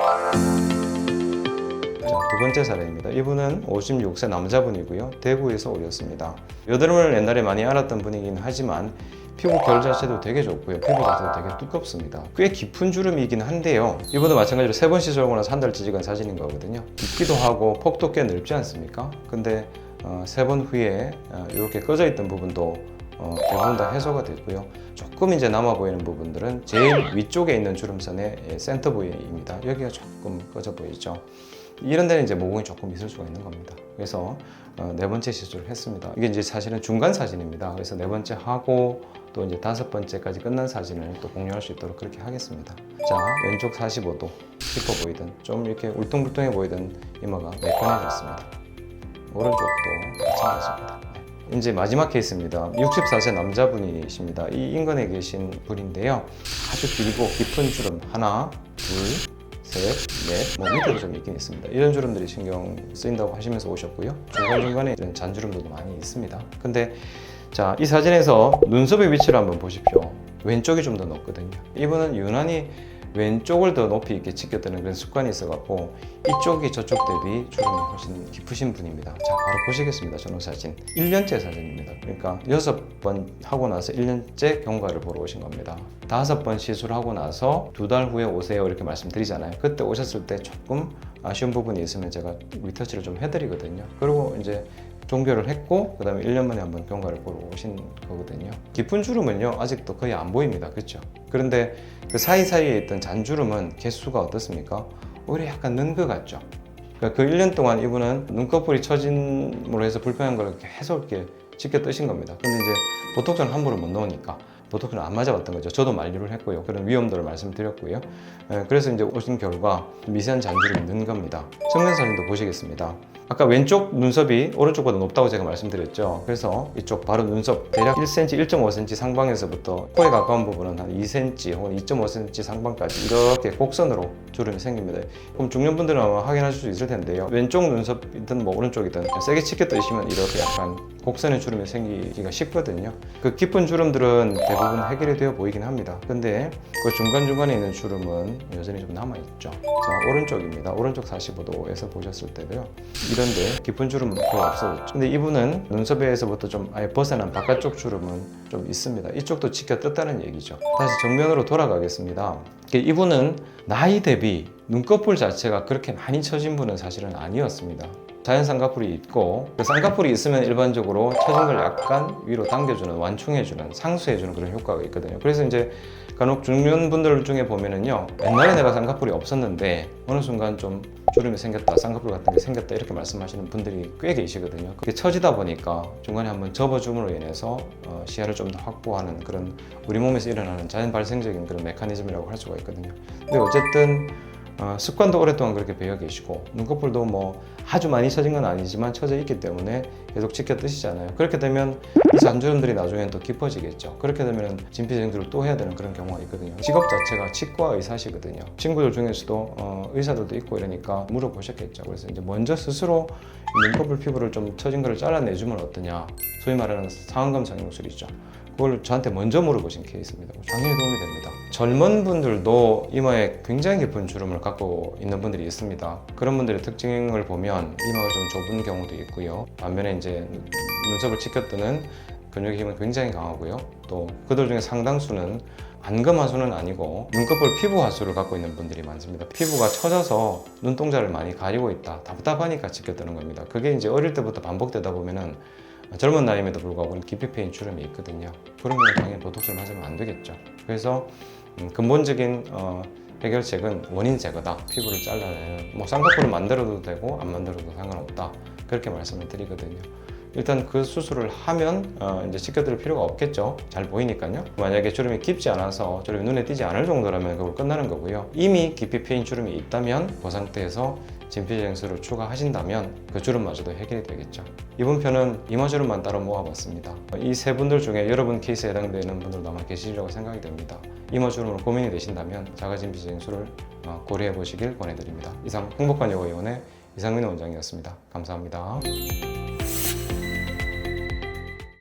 자, 두 번째 사례입니다. 이분은 56세 남자분이고요. 대구에서 오셨습니다. 여드름을 옛날에 많이 앓았던 분이긴 하지만 피부 결 자체도 되게 좋고요. 피부 자체도 되게 두껍습니다. 꽤 깊은 주름이긴 한데요. 이분도 마찬가지로 3번 시술하고 나서 한 달째 찍은 사진인 거거든요. 깊기도 하고 폭도 꽤 넓지 않습니까? 근데 3번 후에 이렇게 꺼져 있던 부분도 대부분 다 해소가 됐고요. 조금 이제 남아 보이는 부분들은 제일 위쪽에 있는 주름선의 센터 부위입니다. 여기가 조금 꺼져 보이죠. 이런 데는 이제 모공이 조금 있을 수가 있는 겁니다. 그래서 4번째 시술을 했습니다. 이게 이제 사실은 중간 사진입니다. 그래서 4번째 하고 또 이제 5번째까지 끝난 사진을 또 공유할 수 있도록 그렇게 하겠습니다. 자, 왼쪽 45도 깊어 보이던 좀 이렇게 울퉁불퉁해 보이던 이마가 매끈해졌습니다. 오른쪽도 마찬가지입니다. 이제 마지막 케이스입니다. 64세 남자분이십니다. 이 인근에 계신 분인데요. 아주 길고 깊은 주름 하나, 둘, 셋, 넷, 뭐 밑에도 좀 있긴 있습니다. 이런 주름들이 신경 쓰인다고 하시면서 오셨고요. 중간중간에 이런 잔주름도 많이 있습니다. 근데 자, 이 사진에서 눈썹의 위치를 한번 보십시오. 왼쪽이 좀 더 높거든요. 이분은 유난히 왼쪽을 더 높이 이렇게 치켜드는 그런 습관이 있어갖고 이쪽이 저쪽 대비 주름이 훨씬 깊으신 분입니다. 자, 바로 보시겠습니다. 전후 사진. 1년째 사진입니다. 그러니까 6번 하고 나서 1년째 경과를 보러 오신 겁니다. 5번 시술하고 나서 2달 후에 오세요 이렇게 말씀드리잖아요. 그때 오셨을 때 조금 아쉬운 부분이 있으면 제가 리터치를 좀 해드리거든요. 그리고 이제 종결을 했고 그 다음에 1년 만에 한번 경과를 보러 오신 거거든요. 깊은 주름은요 아직도 거의 안 보입니다. 그렇죠? 그런데 그 사이사이에 있던 잔주름은 개수가 어떻습니까? 오히려 약간 는 것 같죠? 그러니까 그 1년 동안 이분은 눈꺼풀이 처짐으로 해서 불편한 걸 계속 이렇게 지켜 뜨신 겁니다. 근데 이제 보톡스는 함부로 못 넣으니까 보톡스는 안 맞아봤던 거죠. 저도 만류를 했고요. 그런 위험도를 말씀드렸고요. 그래서 이제 오신 결과 미세한 잔주름이 는 겁니다. 측면 사진도 보시겠습니다. 아까 왼쪽 눈썹이 오른쪽보다 높다고 제가 말씀드렸죠. 그래서 이쪽 바로 눈썹 대략 1cm, 1.5cm 상방에서부터 코에 가까운 부분은 한 2cm 혹은 2.5cm 상방까지 이렇게 곡선으로 주름이 생깁니다. 그럼 중년분들은 아마 확인하실 수 있을 텐데요. 왼쪽 눈썹이든 뭐 오른쪽이든 세게 치켜 뜨시면 이렇게 약간 곡선의 주름이 생기기가 쉽거든요. 그 깊은 주름들은 대부분 해결이 되어 보이긴 합니다. 근데 그 중간중간에 있는 주름은 여전히 좀 남아있죠. 자, 오른쪽입니다. 오른쪽 45도에서 보셨을 때도요. 이런데 깊은 주름은 거의 없어졌죠. 근데 이분은 눈썹에서부터 좀 아예 벗어난 바깥쪽 주름은 좀 있습니다. 이쪽도 지켜 떴다는 얘기죠. 다시 정면으로 돌아가겠습니다. 이분은 나이 대비 눈꺼풀 자체가 그렇게 많이 처진 분은 사실은 아니었습니다. 자연 쌍꺼풀이 있고 그 쌍꺼풀이 있으면 일반적으로 처진 걸 약간 위로 당겨주는, 완충해주는, 상수해주는 그런 효과가 있거든요. 그래서 이제 간혹 중년분들 중에 보면은요, 옛날에 내가 쌍꺼풀이 없었는데 어느 순간 좀 주름이 생겼다, 쌍꺼풀 같은 게 생겼다 이렇게 말씀하시는 분들이 꽤 계시거든요. 그게 처지다 보니까 중간에 한번 접어줌으로 인해서 시야를 좀 더 확보하는 그런 우리 몸에서 일어나는 자연 발생적인 그런 메커니즘이라고 할 수가 있거든요. 근데 어쨌든 습관도 오랫동안 그렇게 배워 계시고 눈꺼풀도 뭐 아주 많이 처진 건 아니지만 처져 있기 때문에 계속 지켜 뜨시잖아요. 그렇게 되면 이 잔주름들이 나중엔 더 깊어지겠죠. 그렇게 되면 진피정수를 또 해야 되는 그런 경우가 있거든요. 직업 자체가 치과 의사시거든요. 친구들 중에서도 의사들도 있고 이러니까 물어보셨겠죠. 그래서 이제 먼저 스스로 눈꺼풀 피부를 좀 처진 거를 잘라내주면 어떠냐, 소위 말하는 상안검 성형술이죠. 그걸 저한테 먼저 물어보신 케이스입니다. 당연히 도움이 됩니다. 젊은 분들도 이마에 굉장히 깊은 주름을 갖고 있는 분들이 있습니다. 그런 분들의 특징을 보면 이마가 좀 좁은 경우도 있고요. 반면에 이제 눈썹을 치켜뜨는 근육의 힘은 굉장히 강하고요. 또 그들 중에 상당수는 안검 하수는 아니고 눈꺼풀 피부 하수를 갖고 있는 분들이 많습니다. 피부가 처져서 눈동자를 많이 가리고 있다, 답답하니까 치켜뜨는 겁니다. 그게 이제 어릴 때부터 반복되다 보면은 젊은 나이임에도 불구하고 깊이 패인 주름이 있거든요. 그러면 당연히 보톡스를 맞으면 안 되겠죠. 그래서 근본적인 해결책은 원인 제거다. 피부를 잘라내는, 뭐 쌍꺼풀을 만들어도 되고 안 만들어도 상관없다. 그렇게 말씀을 드리거든요. 일단 그 수술을 하면 이제 지켜드릴 필요가 없겠죠. 잘 보이니까요. 만약에 주름이 깊지 않아서 주름이 눈에 띄지 않을 정도라면 그걸 끝나는 거고요. 이미 깊이 패인 주름이 있다면 그 상태에서 진피정수를 추가하신다면 그 주름마저도 해결이 되겠죠. 이번 편은 이마주름만 따로 모아봤습니다. 이 세 분들 중에 여러분 케이스에 해당되는 분들도 아마 계시리라고 생각이 됩니다. 이마주름으로 고민이 되신다면 자가진피정수를 고려해 보시길 권해드립니다. 이상 행복한 여고의원의 이상민 원장이었습니다. 감사합니다.